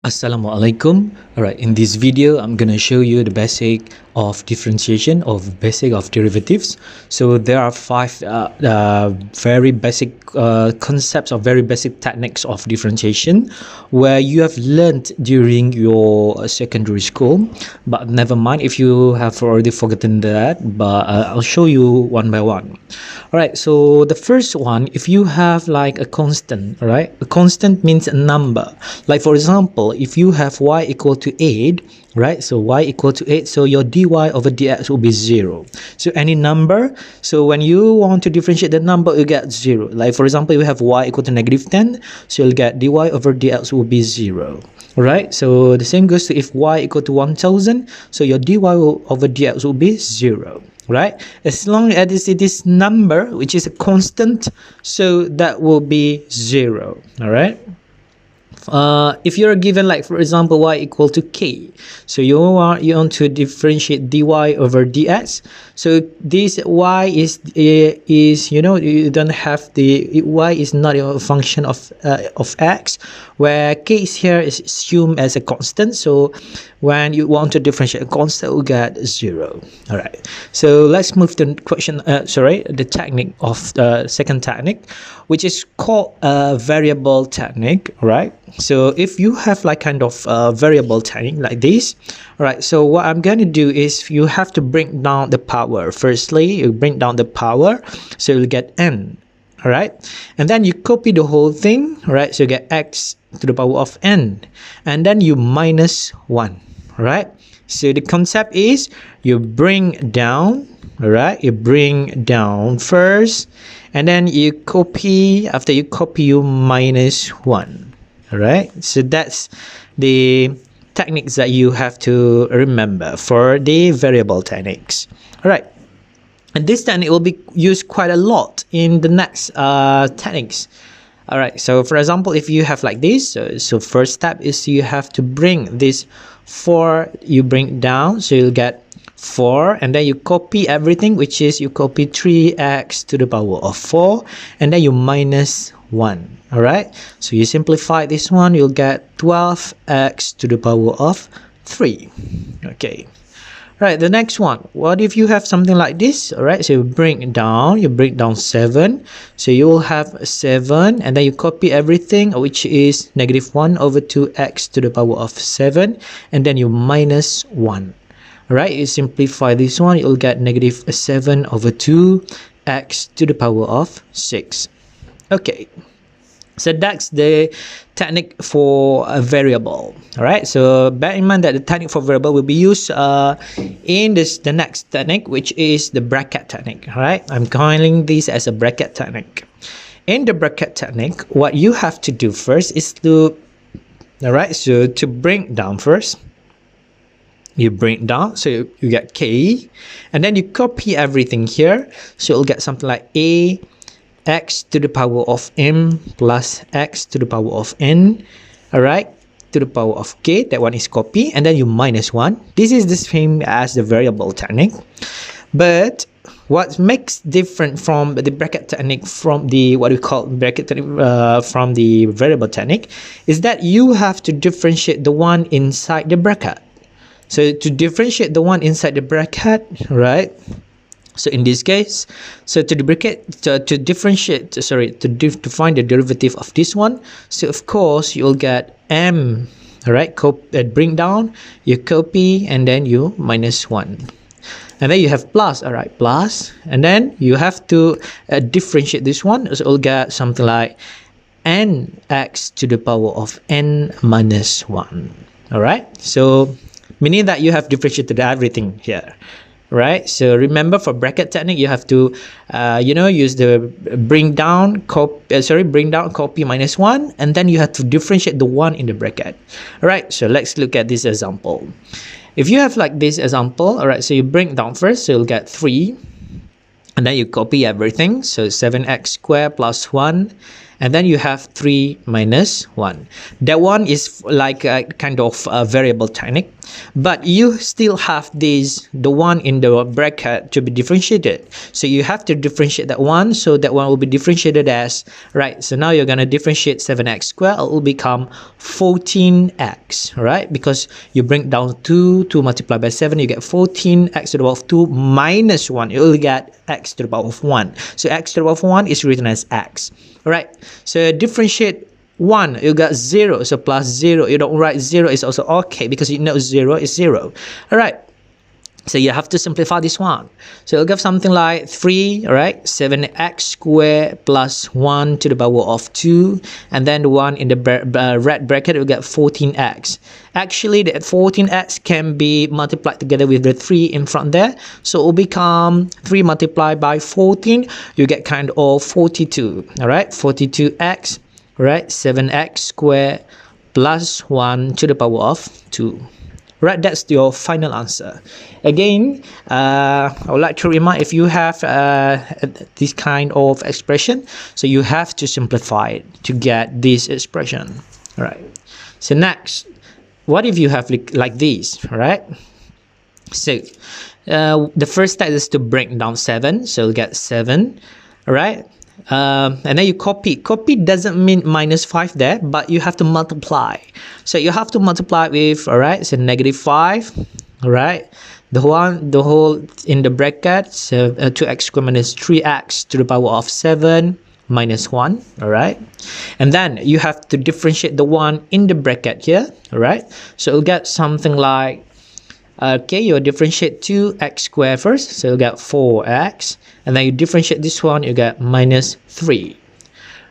Assalamualaikum. Alright, in this video I'm gonna show you the basic of differentiation, of basic of derivatives. So there are five very basic concepts or very basic techniques of differentiation where you have learned during your secondary school, but never mind if you have already forgotten that, but I'll show you one by one. Alright, so the first one, if you have like a constant, alright, a constant means a number. Like for example, if you have y equal to 8, right, so y equal to 8, so your dy over dx will be 0. So any number, so when you want to differentiate the number, you get 0. Like for example, you have y equal to -10, so you'll get dy over dx will be 0. Right, so the same goes to if y equal to 1000, so your dy over dx will be 0. Right, as long as it is number which is a constant, so that will be 0. All right. If you're given, like for example, y equal to k, so you want to differentiate dy over dx. So this y is you know, you don't have the y is not a function of x, where k is here is assumed as a constant. So when you want to differentiate a constant, we get 0. All right. So let's move to the question. The technique of the second technique, which is called a variable technique. Right. So if you have like kind of variable technique like this, all right, so what I'm going to do is you have to bring down the power. Firstly, you bring down the power, so you'll get n, all right, and then you copy the whole thing, all right, so you get x to the power of n, and then you minus 1, all right. So the concept is you bring down, all right, you bring down first, and then you copy. After you copy, you minus 1. All right, so that's the techniques that you have to remember for the variable techniques. All right, and this technique will be used quite a lot in the next techniques. All right, so for example, if you have like this, so first step is you have to bring this 4, you bring down, so you'll get 4, and then you copy everything, which is you copy 3x to the power of 4, and then you minus 1. All right, so you simplify this one, you'll get 12x to the power of 3. Okay, right, the next one, what if you have something like this? All right, so you bring down 7, so you will have 7, and then you copy everything, which is -1 over 2x to the power of 7, and then you minus 1. All right, you simplify this one, you'll get -7 over 2x to the power of 6. Okay, so that's the technique for a variable. All right, so bear in mind that the technique for variable will be used in the next technique, which is the bracket technique. All right, I'm calling this as a bracket technique. In the bracket technique, what you have to do first is to, all right, so to bring down first. You bring down, so you get k, and then you copy everything here, so you'll get something like a x to the power of m plus x to the power of n, all right, to the power of k. That one is copy, and then you minus 1. This is the same as the variable technique, but what makes different from the bracket technique from the what we call bracket technique from the variable technique is that you have to differentiate the one inside the bracket. So to differentiate the one inside the bracket, right? So in this case, so to differentiate, to find the derivative of this one, so of course you'll get m, all right, bring down, you copy, and then you minus 1. And then you have plus, all right, plus, and then you have to differentiate this one, so you'll get something like nx to the power of n minus 1, all right? So meaning that you have differentiated everything here. Right, so remember for bracket technique, you have to use the bring down, copy minus 1, and then you have to differentiate the one in the bracket. All right, so let's look at this example. If you have like this example, all right, so you bring down first, so you'll get 3, and then you copy everything, so 7x squared plus 1, and then you have 3 minus 1. That one is like a kind of a variable technique, but you still have the one in the bracket to be differentiated. So you have to differentiate that one, so that one will be differentiated as, right, so now you're going to differentiate 7x squared, it will become 14x, right, because you bring down 2 multiplied by 7, you get 14x to the power of 2 minus 1, you will get x to the power of 1. So x to the power of 1 is written as x. Alright, so differentiate 1, you got 0, so plus 0, you don't write 0, is also okay, because you know 0 is 0. Alright, so you have to simplify this one. So you'll get something like 3, alright, 7x squared plus 1 to the power of 2, and then the one in the red bracket, you'll get 14x. Actually, the 14x can be multiplied together with the 3 in front there, so it will become 3 multiplied by 14, you get kind of 42, alright, 42x, right, 7x squared plus 1 to the power of 2. Right, that's your final answer. Again, I would like to remind, if you have this kind of expression, so you have to simplify it to get this expression. All right. So next, what if you have like this, right? So the first step is to break down 7. So you'll get 7, all right? And then you copy. Copy doesn't mean minus 5 there, but you have to multiply. So you have to multiply with, all right, so negative 5, all right, the whole in the bracket, so 2x squared minus 3x to the power of 7 minus 1, all right, and then you have to differentiate the one in the bracket here, all right, so you'll get something like, okay, you differentiate 2x squared first, so you get 4x, and then you differentiate this one, you get minus 3.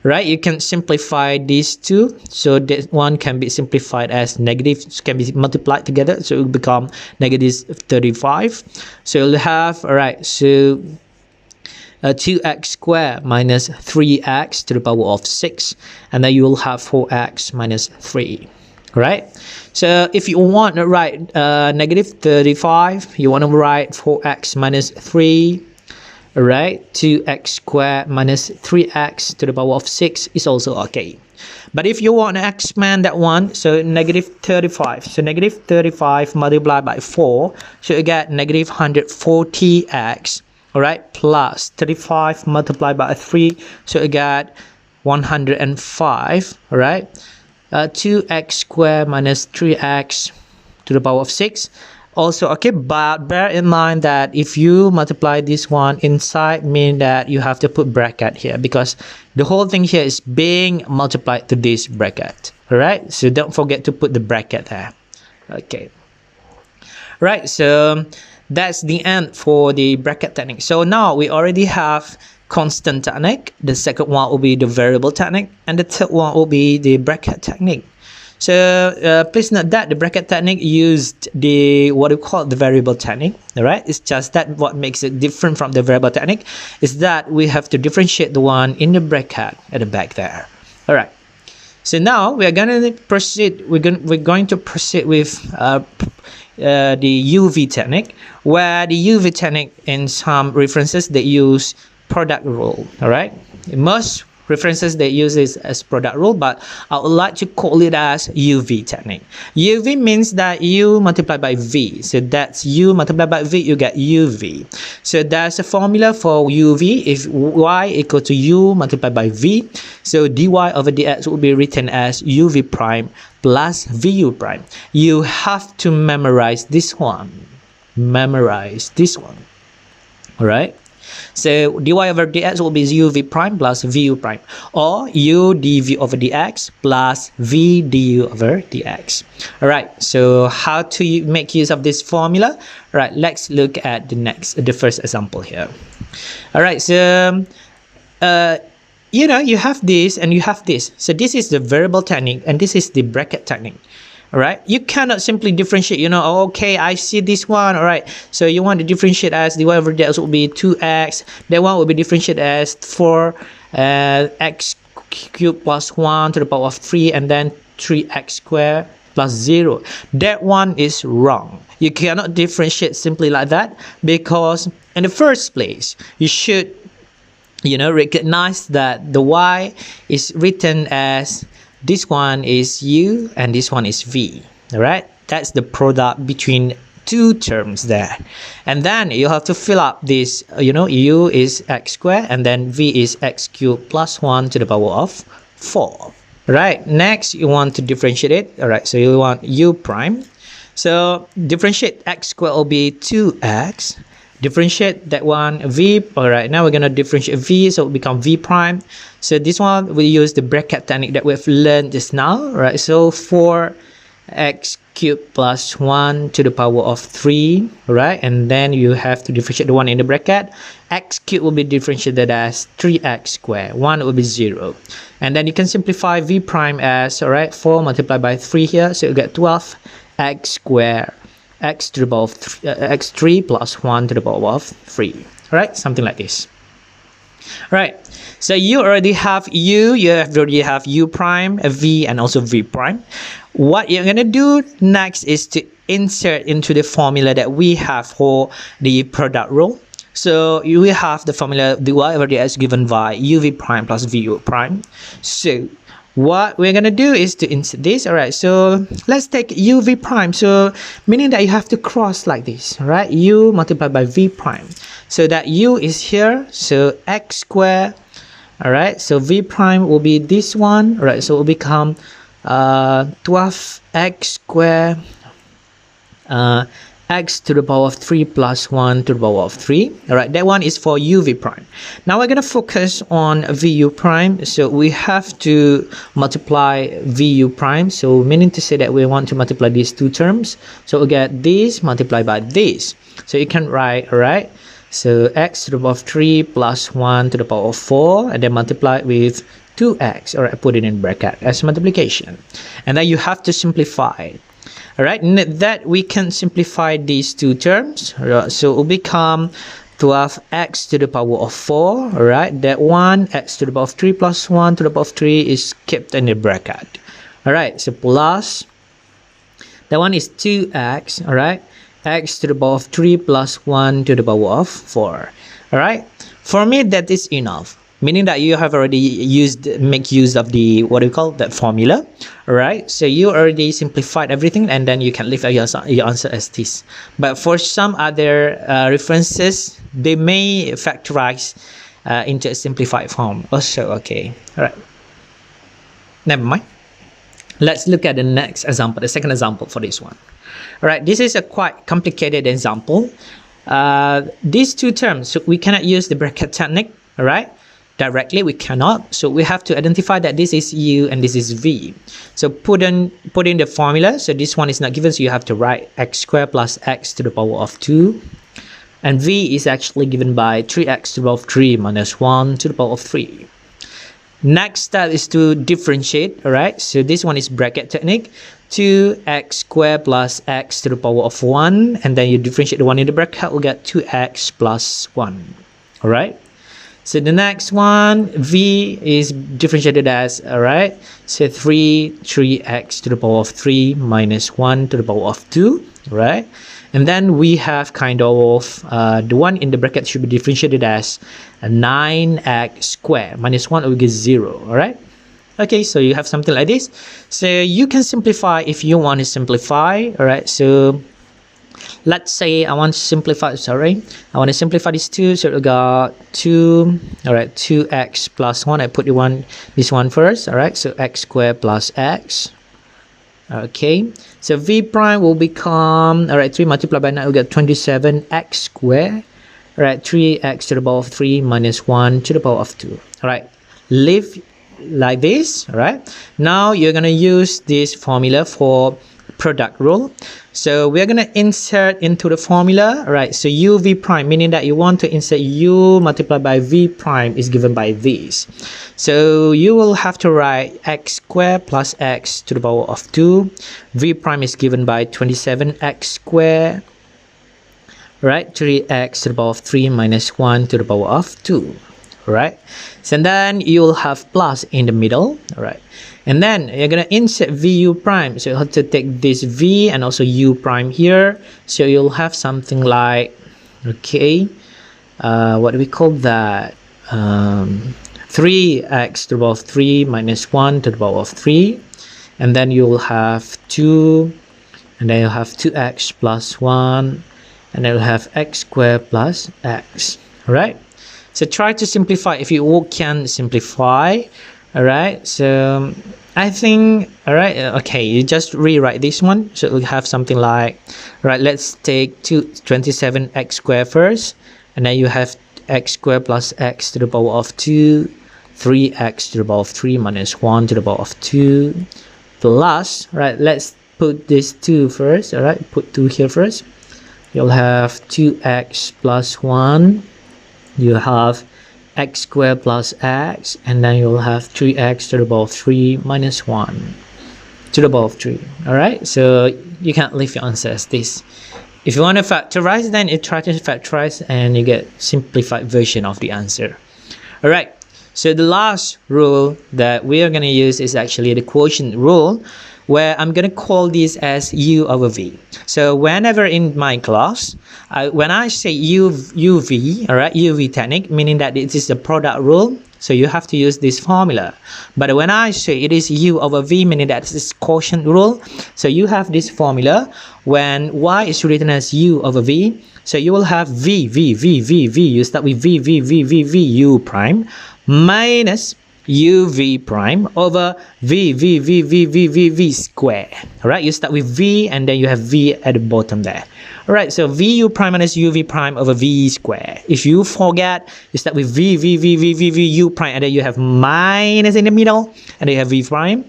Right, you can simplify these two, so this one can be simplified as negative, can be multiplied together, so it will become negative 35. So you'll have, all right, so 2x squared minus 3x to the power of 6, and then you will have 4x minus 3. Right, so if you want to write negative 35, you want to write 4x minus 3, right, 2x squared minus 3x to the power of 6 is also okay. But if you want to expand that one, so negative 35, so negative 35 multiplied by 4, so you get negative 140x, all right, plus 35 multiplied by 3, so you get 105, all right, 2x squared minus 3x to the power of 6 also okay, but bear in mind that if you multiply this one inside, mean that you have to put bracket here, because the whole thing here is being multiplied to this bracket. All right, so don't forget to put the bracket there. Okay, right, so that's the end for the bracket technique. So now we already have constant technique, the second one will be the variable technique, and the third one will be the bracket technique. So please note that the bracket technique used the what we call the variable technique. All right, it's just that what makes it different from the variable technique is that we have to differentiate the one in the bracket at the back there. All right, so now we are going to proceed. We're going to proceed with the UV technique, where the UV technique in some references they use product rule. All right, most references they use this as product rule, but I would like to call it as UV technique. UV means that U multiplied by V, so that's U multiplied by V, you get UV. So there's a formula for UV. If Y equal to U multiplied by V, so dy over dx will be written as UV prime plus VU prime. You have to memorize this one. Memorize this one. All right. So dy over dx will be uv prime plus vu prime, or u dv over dx plus v du over dx. All right, so how to make use of this formula? All right, let's look at the first example here. All right, so you know, you have this and you have this. So this is the variable technique and this is the bracket technique. All right, you cannot simply differentiate, you know, okay, I see this one. All right, so you want to differentiate as dy over dx will be 2x, that one will be differentiated as 4x cubed plus 1 to the power of 3, and then 3x squared plus 0. That one is wrong. You cannot differentiate simply like that, because in the first place you should recognize that the y is written as this one is u and this one is v. All right, that's the product between two terms there. And then you have to fill up this, u is x squared and then v is x cubed plus 1 to the power of 4. Right, next you want to differentiate it. All right, so you want u prime. So differentiate x squared will be 2x. Differentiate that one v. All right, now we're going to differentiate v, so it will become v prime. So this one we use the bracket technique that we've learned just now. Right, so 4x cubed plus 1 to the power of 3. Right, and then you have to differentiate the one in the bracket. X cubed will be differentiated as 3x squared. 1 will be 0. And then you can simplify v prime as, all right, 4 multiplied by 3 here, so you get 12x squared x to the power of x3 plus 1 to the power of 3. All right, something like this. All right, so you already have already have u prime, a v, and also v prime. What you're going to do next is to insert into the formula that we have for the product rule. So you will have the formula dy over dx given by uv prime plus vu prime. So what we're going to do is to insert this. All right, so let's take uv prime, so meaning that you have to cross like this. All right, u multiplied by v prime, so that u is here, so x squared. All right, so v prime will be this one. All right, so it will become 12x squared x to the power of 3 plus 1 to the power of 3. All right, that one is for uv prime. Now we're going to focus on vu prime. So we have to multiply vu prime, so meaning to say that we want to multiply these two terms. So we get this multiplied by this. So you can write, all right, so x to the power of 3 plus 1 to the power of 4, and then multiply with 2x. All right, put it in bracket as multiplication. And then you have to simplify. All right, that we can simplify these two terms. So it will become 12x to the power of 4. All right, that one x to the power of 3 plus 1 to the power of 3 is kept in the bracket. All right, so plus that one is 2x. All right, x to the power of 3 plus 1 to the power of 4. All right, for me that is enough, meaning that you have already make use of the that formula. All right, so you already simplified everything, and then you can leave your answer as this. But for some other references, they may factorize into a simplified form also. Okay, all right, never mind. Let's look at the next example, the second example for this one. All right, this is a quite complicated example. These two terms, so we cannot use the bracket technique. All right, directly we cannot, so we have to identify that this is u and this is v. So put in the formula. So this one is not given, so you have to write x squared plus x to the power of 2, and v is actually given by 3x to the power of 3 minus 1 to the power of 3. Next step is to differentiate. All right, so this one is bracket technique. 2x squared plus x to the power of 1, and then you differentiate the one in the bracket, we'll get 2x plus 1. All right, so the next one, v is differentiated as, all right, so 3x to the power of 3 minus 1 to the power of 2, right? And then we have kind of the one in the bracket should be differentiated as 9x squared minus 1 will give 0, all right? Okay, so you have something like this. So you can simplify if you want to simplify, all right? So let's say I want to simplify, I want to simplify these two. So we got 2, all right, 2x plus 1. I put this one first, all right? So x squared plus x. Okay, so v prime will become, all right, 3 multiplied by 9, we get 27x squared. All right, 3x to the power of 3 minus 1 to the power of 2. All right, leave like this. All right, now you're going to use this formula for product rule. So we're going to insert into the formula. All right, so u v prime, meaning that you want to insert u multiplied by v prime is given by this. So you will have to write x squared plus x to the power of 2. V prime is given by 27x squared. Right, 3x to the power of 3 minus 1 to the power of 2. All right, so then you will have plus in the middle. All right, and then you're going to insert vu prime. So you have to take this v and also u prime here. So you'll have something like, okay, what do we call that? 3x to the power of 3 minus 1 to the power of 3, and then you'll have 2, and then you'll have 2x plus 1, and then you'll have x squared plus x. All right, so try to simplify if you can simplify. All right, so I think, all right, okay, you just rewrite this one. So we'll have something like, all right, let's take 27x squared first, and then you have x squared plus x to the power of 2, 3x to the power of 3 minus 1 to the power of 2, plus, right, let's put this 2 first, all right, put 2 here first. You'll have 2x plus 1, you have x squared plus x, and then you'll have 3x to the power of 3 minus 1 to the power of 3. All right, so you can't leave your answer as this. If you want to factorize, then you try to factorize and you get simplified version of the answer. All right, so the last rule that we are going to use is actually the quotient rule, where I'm going to call this as u over v. So whenever in my class, when I say uv, all right, uv technique, meaning that it is the product rule, so you have to use this formula. But when I say it is u over v, meaning that it's quotient rule, so you have this formula when y is written as u over v. So you will have v, you start with v u prime minus uv prime over v square. All right, you start with v and then you have v at the bottom there. All right, so vu prime minus uv prime over v square. If you forget, you start with v u prime, and then you have minus in the middle, and then you have v prime,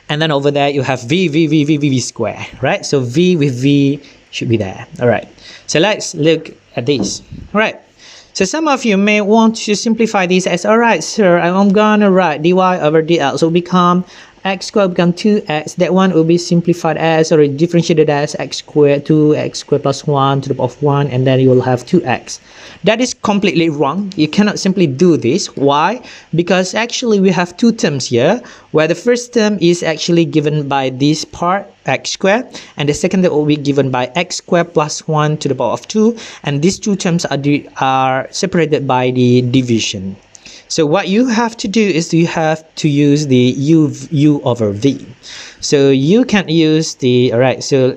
and then over there you have v square. Right, so v with v should be there. All right, so let's look at this. All right, so some of you may want to simplify this as, all right, sir, I'm gonna write dy over dx will become x squared become 2x. That one will be simplified as, or differentiated as x squared, 2x squared plus 1 to the power of 1, and then you will have 2x. That is completely wrong. You cannot simply do this. Why? Because actually we have two terms here, where the first term is actually given by this part, x squared, and the second term will be given by x squared plus 1 to the power of 2, and these two terms are separated by the division. So what you have to do is you have to use the u over v. So you can use the, all right, so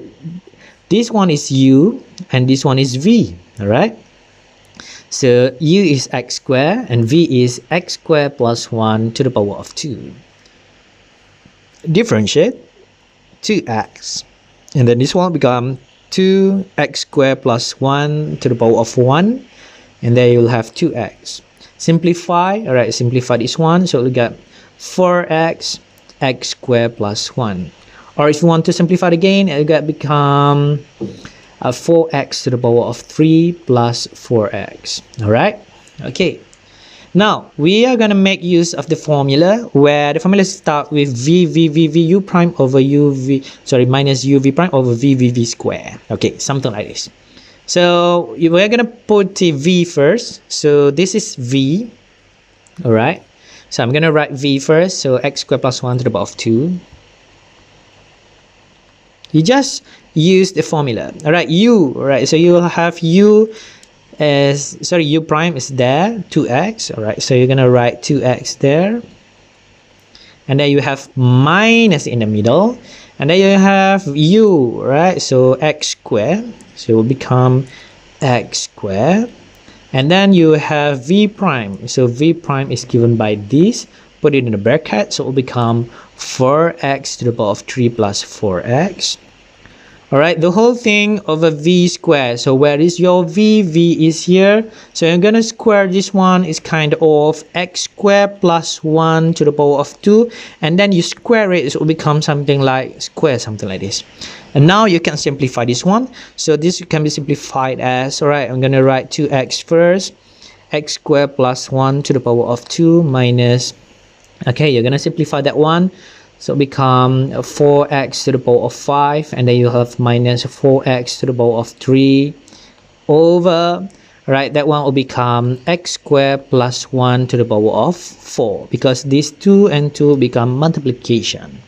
this one is u and this one is v. All right, so u is x squared and v is x squared plus 1 to the power of 2. Differentiate 2x, and then this one will become 2x squared plus 1 to the power of 1, and then you'll have 2x. Simplify, all right, simplify this one, so we got 4x x squared plus 1. Or if you want to simplify it again, it got become 4x to the power of 3 plus 4x. All right, okay. Now we are going to make use of the formula, where the formula start with u prime over minus uv prime over v square. Okay, something like this. So we're going to put the v first. So this is v. All right, so I'm going to write v first. So x squared plus 1 to the power of 2. You just use the formula. All right, u, all right, so you will have u as, u prime is there, 2x. All right, so you're going to write 2x there, and then you have minus in the middle, and then you have u, right, so x squared, so it will become x squared, and then you have v prime, so v prime is given by this, put it in the bracket, so it will become 4x to the power of 3 plus 4x. All right, the whole thing over v squared. So where is your v? V is here. So you're going to square this one is kind of x squared plus 1 to the power of 2. And then you square it, it will become something like square, something like this. And now you can simplify this one. So this can be simplified as, all right, I'm going to write 2x first. X squared plus 1 to the power of 2 minus, okay, you're going to simplify that one. So become 4x to the power of 5, and then you have minus 4x to the power of 3 over, right, that one will become x squared plus 1 to the power of 4, because these 2 and 2 become multiplication.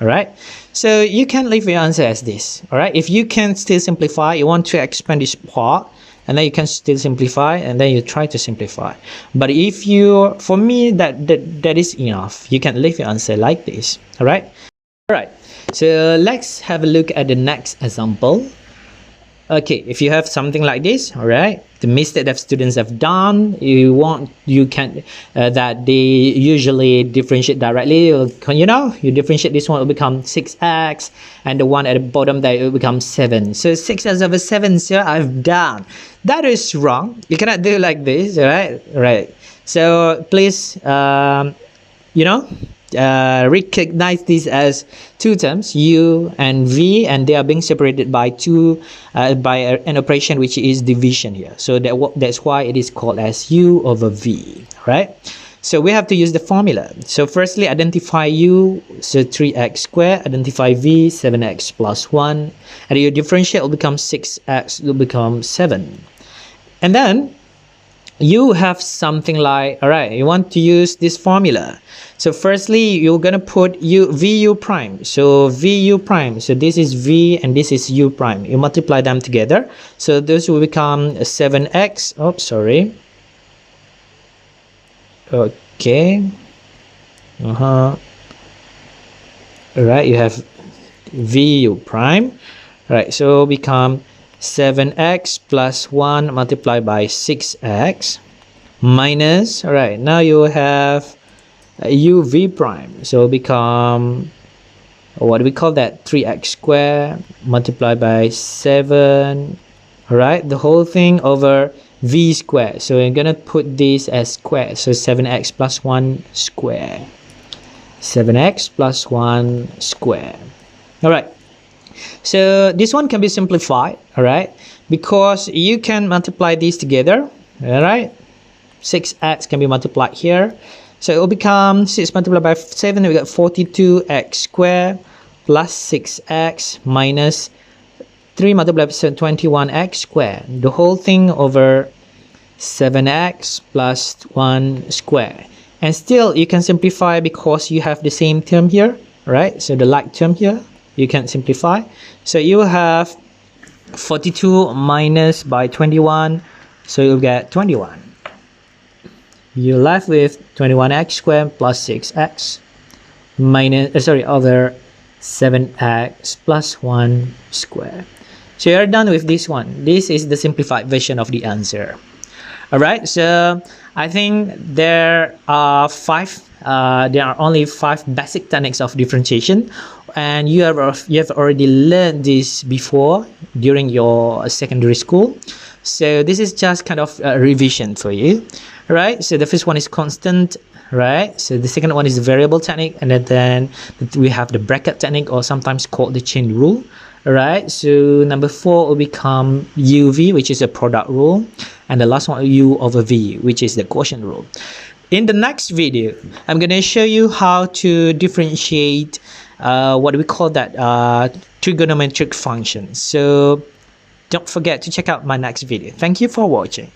All right, so you can leave your answer as this. All right, if you can still simplify, you want to expand this part, and then you can still simplify, and then you try to simplify. But if you, for me, that is enough. You can leave your answer like this. All right. So let's have a look at the next example. Okay, if you have something like this, all right, the mistake that students have done, you can that they usually differentiate directly. You differentiate this one, it will become 6x, and the one at the bottom there, it will become 7. So 6x over 7, so I've done. That is wrong. You cannot do like this, all right? Right. So please, recognize this as two terms, u and v, and they are being separated by an operation which is division here. So that's why it is called as u over v, right? So we have to use the formula. So firstly, identify u, so 3x squared, identify v, 7x plus 1, and your differentiate will become 6x, will become 7. And then you have something like, all right, you want to use this formula. So firstly, you're going to put vu prime. So vu prime. So this is v and this is u prime. You multiply them together. So this will become 7x. Oh, sorry. Okay. All right, you have vu prime. All right, so become 7x plus 1 multiplied by 6x minus, all right, now you have uv prime, so become, what do we call that, 3x squared multiplied by 7, all right, the whole thing over v squared. So I'm gonna put this as square, so 7x plus 1 square, 7x plus 1 square. All right, so this one can be simplified, all right, because you can multiply these together, all right. 6x can be multiplied here, so it will become 6 multiplied by 7, we got 42x squared plus 6x minus 3 multiplied by 7, 21x squared, the whole thing over 7x plus 1 square. And still you can simplify because you have the same term here, right? So the like term here, you can simplify. So you will have 42 minus by 21, so you'll get 21. You're left with 21x squared plus 6x minus, over 7x plus 1 square. So you're done with this one. This is the simplified version of the answer. All right, so I think there are only 5 basic techniques of differentiation, and you have already learned this before during your secondary school. So this is just kind of a revision for you, right? So the first one is constant, right? So the second one is the variable technique, and then we have the bracket technique, or sometimes called the chain rule. All right, so number 4 will become uv, which is a product rule, and the last one u over v, which is the quotient rule. In the next video, I'm going to show you how to differentiate what we call that trigonometric functions. So don't forget to check out my next video. Thank you for watching.